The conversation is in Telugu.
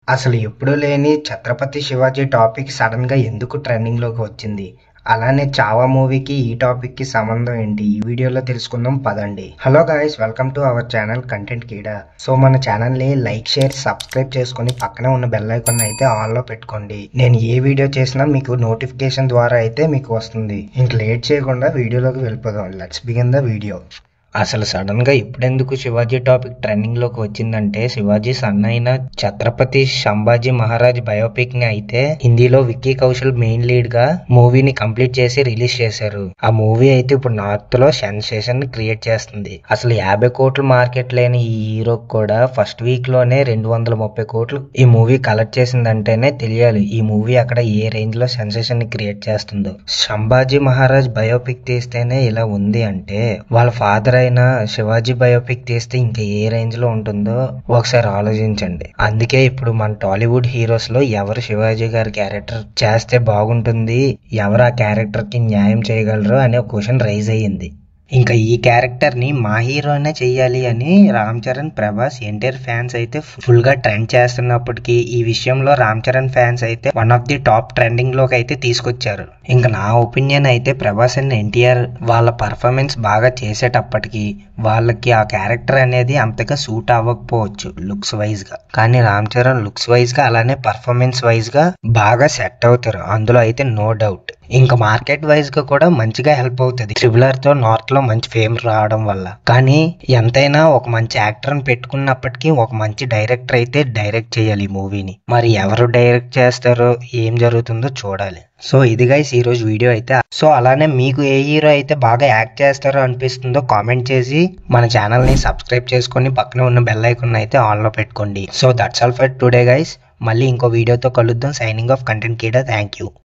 అసలు ఎప్పుడూ లేని 'ఛత్రపతి శివాజీ' టాపిక్ సడన్‌గా ఎందుకు ట్రెండింగ్‌లోకి వచ్చింది? అలానే 'చావా' మూవీకి ఈ టాపిక్‌కి సంబంధం ఏంటి? ఈ వీడియోలో తెలుసుకుందాం పదండి. Hello guys, welcome to our channel content Keeda. So మన ఛానల్‌ని లైక్, షేర్, సబ్స్క్రైబ్ చేసుకొని పక్కనే ఉన్న బెల్ ఐకాన్ అయితే ఆన్‌లో పెట్టుకోండి. నేను ఏ వీడియో చేసినా మీకు నోటిఫికేషన్ ద్వారా అయితే మీకు వస్తుంది. ఇంక లేట్ చేయకుండా వీడియోలోకి వెళ్ళిపోదాం. Let's begin the video. అసలు సడన్‌గా ఇప్పుడెందుకు శివాజీ టాపిక్ ట్రెండింగ్‌లోకి వచ్చిందంటే, శివాజీ సన్ అయిన ఛత్రపతి సంభాజీ మహారాజ్ బయోపిక్‌ని అయితే హిందీలో విక్కీ కౌశల్ మెయిన్ లీడ్‌గా మూవీని కంప్లీట్ చేసి రిలీజ్ చేశారు. ఆ మూవీ అయితే ఇప్పుడు నార్త్‌లో సెన్సేషన్ క్రియేట్ చేస్తుంది. అసలు 50 కోట్ల మార్కెట్ లేని ఈ హీరోకి కూడా ఫస్ట్ వీక్‌లోనే 230 కోట్లు ఈ మూవీ కలెక్ట్ చేసిందంటేనే తెలియాలి ఈ మూవీ అక్కడ ఏ రేంజ్‌లో సెన్సేషన్ క్రియేట్ చేస్తుందో. సంభాజీ మహారాజ్ బయోపిక్ తీస్తేనే ఇలా ఉంది అంటే, వాళ్ళ ఫాదర్ అయినా శివాజీ బయోపిక్ తీస్తే ఇంకా ఏ రేంజ్ లో ఉంటుందో ఒకసారి ఆలోచించండి. అందుకే ఇప్పుడు మన టాలీవుడ్ హీరోస్ లో ఎవరు శివాజీ గారి క్యారెక్టర్ చేస్తే బాగుంటుంది, ఎవరు ఆ క్యారెక్టర్ కి న్యాయం చేయగలరు అనే క్వశ్చన్ రైజ్ అయ్యింది. ఇంకా ఈ క్యారెక్టర్ ని మా హీరోనే చెయ్యాలి అని రామ్ చరణ్, ప్రభాస్, ఎన్టీఆర్ ఫ్యాన్స్ అయితే ఫుల్ గా ట్రెండ్ చేస్తున్నప్పటికీ ఈ విషయంలో రామ్ చరణ్ ఫ్యాన్స్ అయితే one of the top trending లోకి అయితే తీసుకొచ్చారు. ఇంకా నా ఒపీనియన్ అయితే ప్రభాస్ అండ్ ఎన్టీఆర్ వాళ్ళ పర్ఫార్మెన్స్ బాగా చేసేటప్పటికి వాళ్ళకి ఆ క్యారెక్టర్ అనేది అంతగా సూట్ అవ్వకపోవచ్చు లుక్స్ వైజ్ గా, కానీ రామ్ చరణ్ లుక్స్ వైజ్ గా అలానే పర్ఫార్మెన్స్ వైజ్ గా బాగా సెట్ అవుతారు, అందులో అయితే నో డౌట్. ఇంకా మార్కెట్ వైజ్ గా కూడా మంచిగా హెల్ప్ అవుతుంది ట్రిబులర్ తో నార్త్ లో మంచి ఫేమ్ రావడం వల్ల. కానీ ఎంతైనా ఒక మంచి యాక్టర్ ని పెట్టుకున్నప్పటికీ ఒక మంచి డైరెక్టర్ అయితే డైరెక్ట్ చేయాలి ఈ మూవీని. మరి ఎవరు డైరెక్ట్ చేస్తారో ఏం జరుగుతుందో చూడాలి. సో ఇది గైస్ ఈ రోజు వీడియో అయితే. సో అలానే మీకు ఏ హీరో అయితే బాగా యాక్ట్ చేస్తారో అనిపిస్తుందో కామెంట్ చేసి మన ఛానల్ ని సబ్స్క్రైబ్ చేసుకొని పక్కనే ఉన్న బెల్ ఐకాన్ అయితే ఆన్ లో పెట్టుకోండి. So that's all for today guys. మళ్ళీ ఇంకో వీడియోతో కలుద్దాం. Signing off content Keeda. Thank you.